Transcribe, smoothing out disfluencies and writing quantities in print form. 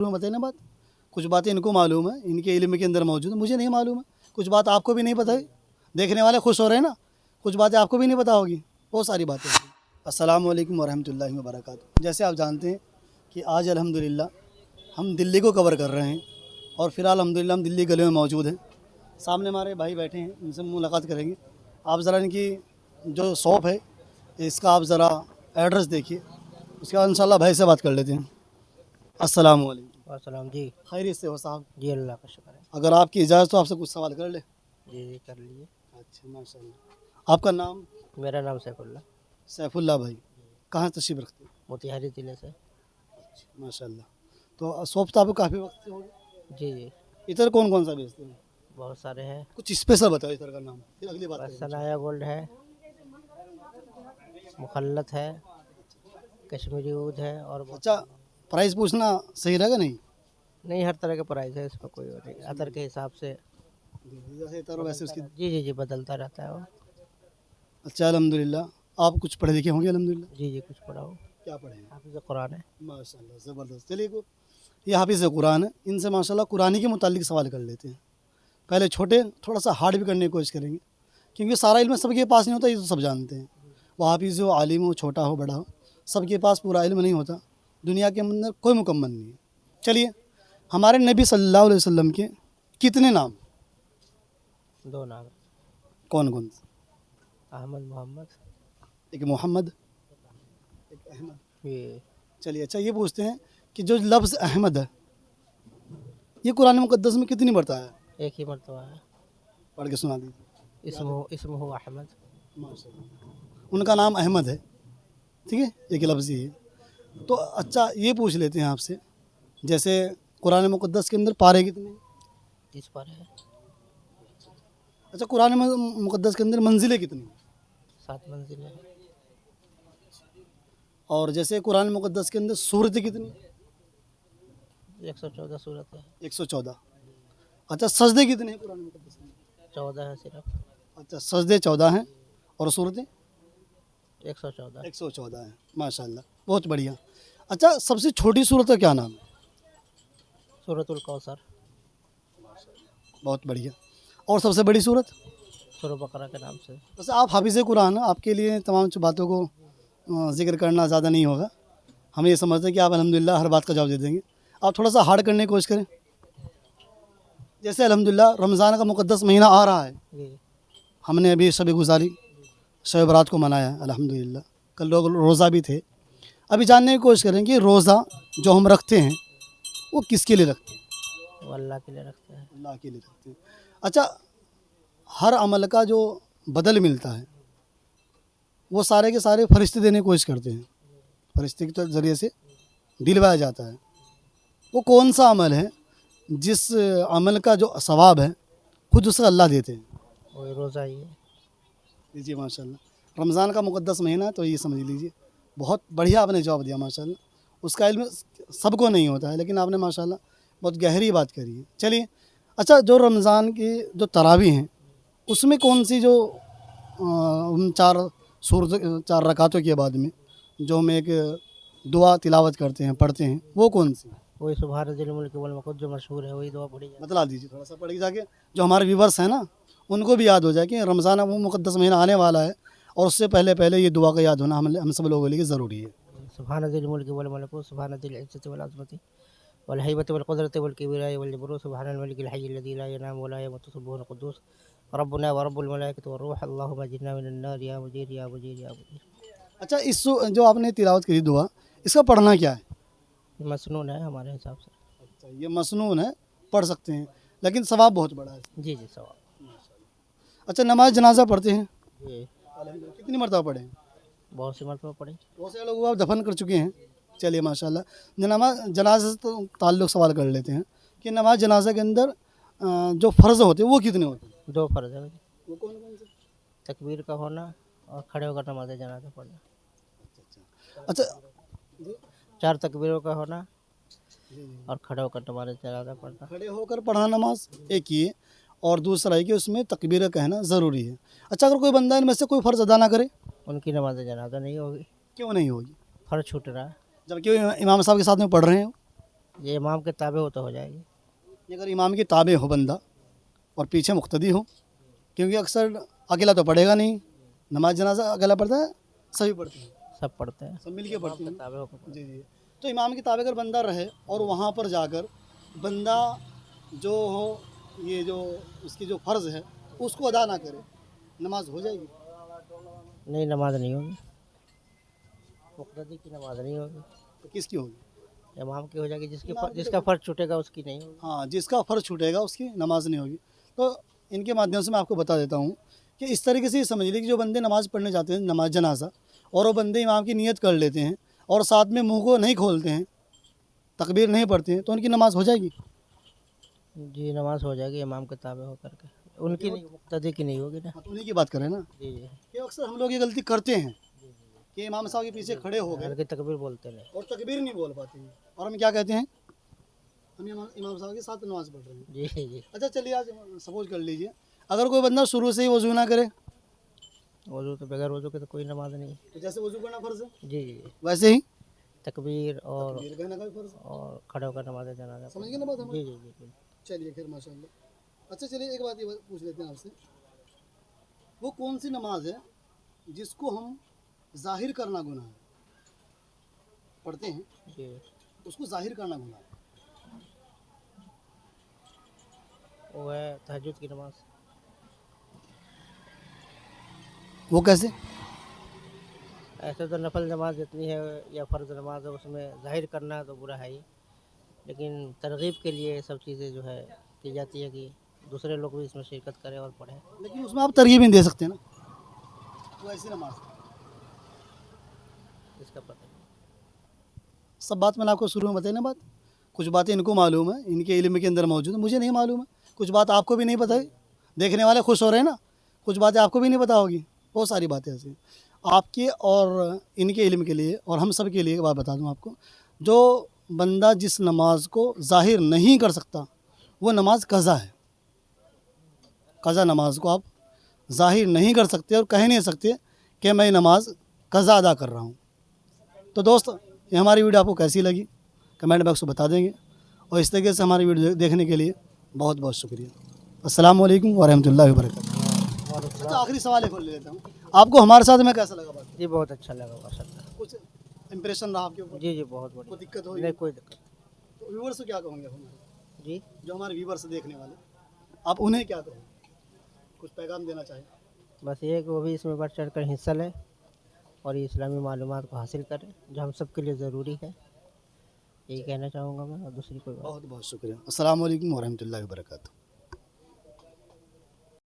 बताइए ना बात, कुछ बातें इनको मालूम है, इनके इल्म के अंदर मौजूद है, मुझे नहीं मालूम है, कुछ बात आपको भी नहीं पता है, देखने वाले खुश हो रहे हैं ना, कुछ बातें आपको भी नहीं पता होगी, बहुत सारी बातें हैं। अस्सलाम वालेकुम वरहमतुल्लाहि वबरकातुहू। जैसे आप जानते हैं कि आज अल्हम्दुलिल्लाह हम दिल्ली को कवर कर रहे हैं और फ़िलहाल अल्हम्दुलिल्लाह हम दिल्ली गले में मौजूद हैं। सामने हमारे भाई बैठे हैं, उनसे मुलाकात करेंगे। आप ज़रा इनकी जो शॉप है इसका आप ज़रा एड्रेस देखिए, उसके बाद इंशाल्लाह भाई से बात कर लेते हैं। अस्सलाम वालेकुम। अस्सलाम जी। खैरियत से हो साहब? जी अल्लाह का शुक्र है। अगर आपकी इजाज़त तो आपसे कुछ सवाल कर ले। जी कर लीजिए। अच्छा माशाल्लाह। आपका नाम? मेरा नाम सैफुल्ला, सैफुल्ला भाई। कहाँ से तशरीफ़ रखते हैं? मोतिहारी ज़िले से। माशाल्लाह। तो शॉप तो आपको काफ़ी वक्त से होगी। जी जी इधर कौन कौन सा बेचते हैं? बहुत सारे हैं। कुछ स्पेशल बताओ इधर का नाम, फिर अगली बात करेंगे। सनाया गोल्ड है, मुखल्लत है, कश्मीरी ऊद है और अच्छा, प्राइस पूछना सही रहेगा नहीं? नहीं, हर तरह का प्राइस है, इसमें कोई वो नहीं, अदर के हिसाब से। जैसे इधर वैसे उसकी। जी जी जी बदलता रहता है वो। अच्छा अल्हम्दुलिल्लाह। आप कुछ पढ़े लिखे होंगे अल्हम्दुलिल्लाह। जी जी कुछ पढ़ाओ। क्या पढ़े हैं? हाफिज़ कुरान है। माशाल्लाह ज़बरदस्त। चलिए ये हाफिज़ कुरान है, इनसे माशाल्लाह कुरानी के मुतालिक सवाल कर लेते हैं। पहले छोटे, थोड़ा सा हार्ड भी करने की कोशिश करेंगे, क्योंकि सारा इल्म सबके पास नहीं होता, ये तो सब जानते हैं। वो हाफिज़ हो, आलिम हो, छोटा हो, बड़ा हो, सबके पास पूरा इल्म नहीं होता। दुनिया के अंदर कोई मुकम्मल नहीं है। चलिए, हमारे नबी सल्लल्लाहु अलैहि वसल्लम के कितने नाम? दो नाम, कौन कौन से? अहमद मोहम्मद। एक मोहम्मद, एक अहमद। ये चलिए, अच्छा ये पूछते हैं कि जो लफ्ज़ अहमद है ये कुरान मुक़द्दस में कितनी मरतबा है? एक ही मरतबा है। पढ़ के सुना दीजिए। इसम हो अहमद। माशाल्लाह। उनका नाम अहमद है, ठीक है, एक लफ्ज़ ही है। तो अच्छा ये पूछ लेते हैं आपसे, जैसे कुरान मुक़द्दस के अंदर पारे कितने? 30 पारे है। अच्छा, कुरान मुक़द्दस के अंदर मंजिलें कितनी? 7 मंजिल है। और जैसे कुरान मुक़द्दस के अंदर सूरतें कितनी? 114 सूरत है। 114। अच्छा, सजदे कितने हैं कुरान मुक़द्दस में? 14 है सिर्फ। अच्छा, सजदे 14 हैं और सूरतें 114। 114 हैं। माशाल्लाह, बहुत बढ़िया। अच्छा, सबसे छोटी सूरत का क्या नाम है? सूरतुल कौसर। बहुत बढ़िया। और सबसे बड़ी सूरत? सूरह बकरा के नाम से। वैसे आप हाफिज़ कुरान, आपके लिए तमाम बातों को ज़िक्र करना ज़्यादा नहीं होगा। हम ये समझते हैं कि आप अल्हम्दुलिल्लाह हर बात का जवाब दे देंगे। आप थोड़ा सा हार्ड करने की कोशिश करें। जैसे अल्हम्दुलिल्लाह रमज़ान का मुक़द्दस महीना आ रहा है, जी हमने अभी शब गुज़ारी, शब बारात को मनाया अल्हम्दुलिल्लाह। कल लोग रोज़ा भी थे। अभी जानने की कोशिश करें कि रोज़ा जो हम रखते हैं वो किसके लिए रखते हैं? वो अल्लाह के लिए रखते हैं। अल्लाह के लिए रखते हैं। अच्छा, हर अमल का जो बदल मिलता है वो सारे के सारे फरिश्ते देने की कोशिश करते हैं, फरिश्ते के ज़रिए से दिलवाया जाता है। वो कौन सा अमल है जिस अमल का जो सवाब है खुद उसका अल्लाह देते हैं? वही रोज़ा ही है। जी माशाल्लाह। रमज़ान का मुक़द्दस महीना, तो ये समझ लीजिए। बहुत बढ़िया आपने जवाब दिया माशाल्लाह। उसका इल्म सबको नहीं होता है, लेकिन आपने माशाल्लाह बहुत गहरी बात करी है। चलिए, अच्छा जो रमज़ान की जो तरावी हैं उसमें कौन सी जो उन 4 रकातों के बाद में जो हम एक दुआ तिलावत करते हैं, पढ़ते हैं, वो कौन सी? वही सुभान ज़िल मुल्क वल मक़ूद जो मशहूर है, वही दुआ पढ़ी जाती बतला दीजिए थोड़ा सा, पढ़ के जाके जो हमारे व्यूवर्स हैं ना उनको भी याद हो जाए कि रमज़ान वो मुक़द्दस महीना आने वाला है और उससे पहले पहले ये दुआ का याद होना हम सब लोगों के लिए ज़रूरी है। है। सुभान ज़िल मुल्क वल मलकूत सुभान ज़िल इज़्ज़ति वल अज़मति वल हैबति वल क़ुदरति वल किब्रियाइ वल जबरूत सुभानल मलिकिल हय्यिल लज़ी ला यनामु व ला यमूतु सुब्बुहुल क़ुद्दूस रब्बुना व रब्बुल मलाइकति वर रूह अल्लाहुम्मा अजिरना मिनन नार या मुजीर या मुजीर या मुजीर। अच्छा, इस जो आपने तिलावत करी दुआ, इसका पढ़ना क्या है? ये मसनून है हमारे हिसाब से। अच्छा, ये मसनून है, पढ़ सकते हैं, लेकिन सवाब बहुत बड़ा है। जी जी सवाब। अच्छा, नमाज जनाजा पढ़ते हैं, जी कितनी मरतबा पढ़े हैं? बहुत सी मरतबा पढ़ी। बहुत से लोग आप दफन कर चुके हैं। चलिए माशाल्लाह। नमाज जनाजा से तो ताल्लुक़ सवाल कर लेते हैं कि नमाज जनाजा के अंदर जो फ़र्ज़ होते हैं वो कितने होते हैं? 2 फ़र्ज़ है। वो कौन कौन से? तकबीर का होना और खड़े होकर नमाज़ जनाज़ा पढ़ना। अच्छा 4 तकबीरों का होना और खड़े होकर नमाज़ जनाज़ा पढ़ना। खड़े होकर पढ़ना नमाज एक ये, और दूसरा है कि उसमें तकबीर कहना ज़रूरी है। अच्छा, अगर कोई बंदा इनमें से कोई फ़र्ज़ अदा ना करे, उनकी नमाज़ जनाज़ा नहीं होगी, क्यों नहीं होगी? फ़र्ज़ छूट रहा है। जबकि वो इमाम साहब के साथ में पढ़ रहे हैं। ये इमाम के ताबे हो तो हो जाएगी। अगर इमाम की ताबे हो बंदा और पीछे मुक्तदी हो, क्योंकि अक्सर अकेला तो पढ़ेगा नहीं, नमाज जनाजा अकेला पढ़ता है, सभी पढ़ते हैं, सब पढ़ते हैं, सब मिल के पढ़ते हैं। ताबे होकर जी जी। तो इमाम की ताबे अगर बंदा रहे और वहाँ पर जाकर बंदा जो हो, ये जो उसकी जो फ़र्ज़ है उसको अदा ना करे, नमाज हो जाएगी? नहीं, नमाज नहीं होगी, मुक़्तदी की नमाज नहीं होगी, तो किसकी होगी? इमाम की हो जाएगी। जिसका फ़र्ज छूटेगा उसकी नहीं होगी। हाँ, जिसका फ़र्ज़ छूटेगा उसकी नमाज नहीं होगी। तो इनके माध्यम से मैं आपको बता देता हूँ कि इस तरीके से ये समझ लीजिए कि जो बंदे नमाज़ पढ़ने जाते हैं, नमाज जनाजा, और वो बंदे इमाम की नियत कर लेते हैं और साथ में मुंह को नहीं खोलते हैं, तकबीर नहीं पढ़ते हैं, तो उनकी नमाज हो जाएगी? जी, नमाज हो जाएगी इमाम के ताबे होकर के, उनकी नहीं, मुक़्तदी की नहीं होगी ना। हाँ, तो उन्हीं की बात करें ना। जी जी, कि अक्सर हम लोग ये गलती करते हैं कि इमाम साहब के पीछे खड़े हो गए हल्की तकबीर बोलते नहीं। और तकबीर नहीं बोल पाते हैं, और हम क्या कहते हैं, हम इमाम साहब के साथ नमाज पढ़ रहे हैं। जी जी, अच्छा चलिए, आज सपोज कर लीजिए अगर कोई बंदा शुरू से ही वज़ू ना करे, वज़ू तो बगैर वज़ू के तो कोई नमाज नहीं। तो जैसे वज़ू करना फ़र्ज़ है जी जी, वैसे ही तकबीर और तकबीर कहना का भी फ़र्ज़ है। खड़े होकर नमाज जनाजा। समझ गए ना बात हमारी? जी जी जी, चलिए खैर माशाल्लाह। अच्छा चलिए, एक बात ये पूछ लेते हैं आपसे, वो कौन सी नमाज है जिसको हम ज़ाहिर करना गुनाह है, पढ़ते हैं जी, उसको ज़ाहिर करना गुनाह है? वो है तहज्जुद की नमाज। वो कैसे? ऐसे तो नफल नमाज जितनी है या फ़र्ज़ नमाज है उसमें ज़ाहिर करना तो बुरा है ही, लेकिन तरगीब के लिए ये सब चीज़ें जो है की जाती है कि दूसरे लोग भी इसमें शिरकत करें और पढ़ें। लेकिन उसमें आप तरगीब नहीं दे सकते ना, वो ऐसी नमाज है। इसका पता नहीं। सब बात मैंने आपको शुरू में बताई ना बात, कुछ बातें इनको मालूम है, इनके इल्म के अंदर मौजूद है, मुझे नहीं मालूम है, कुछ बात आपको भी नहीं पता है, देखने वाले खुश हो रहे हैं ना, कुछ बातें आपको भी नहीं पता होगी, बहुत सारी बातें ऐसी आपके और इनके इल्म के लिए और हम सब के लिए। एक बात बता दूं आपको, जो बंदा जिस नमाज को ज़ाहिर नहीं कर सकता वो नमाज कज़ा है। कज़ा नमाज को आप ज़ाहिर नहीं कर सकते और कह नहीं सकते कि मैं नमाज कज़ा अदा कर रहा हूँ। तो दोस्त, ये हमारी वीडियो आपको कैसी लगी कमेंट बॉक्स में बता देंगे, और इस तरीके से हमारी वीडियो देखने के लिए बहुत बहुत शुक्रिया। अस्सलाम वालेकुम वरहमतुल्लाहि वबरकातुहू। अच्छा, आखिरी सवाल एक और ले लेता हूँ, आपको हमारे साथ में कैसा लगा बात? जी, बहुत अच्छा लगा माशाल्लाह। कुछ इम्प्रेशन रहा आपके ऊपर? जी जी, बहुत बढ़िया। कोई दिक्कत हुई? नहीं, कोई दिक्कत तो व्यूवर्स को क्या कहोगे हमारे, जी। जो हमारे व्यूवर्स देखने वाले, आप उन्हें क्या कहोगे, कुछ पैगाम देना चाहें? बस ये है कि वो भी इसमें बढ़ चढ़ कर हिस्सा लें और ये इस्लामी मालूमात को हासिल करें जो हम सब के लिए ज़रूरी है, यही कहना चाहूँगा मैं, और दूसरी कोई बात। बहुत बहुत शुक्रिया। अस्सलाम वालेकुम वरहमतुल्लाहि वबरकातुहू।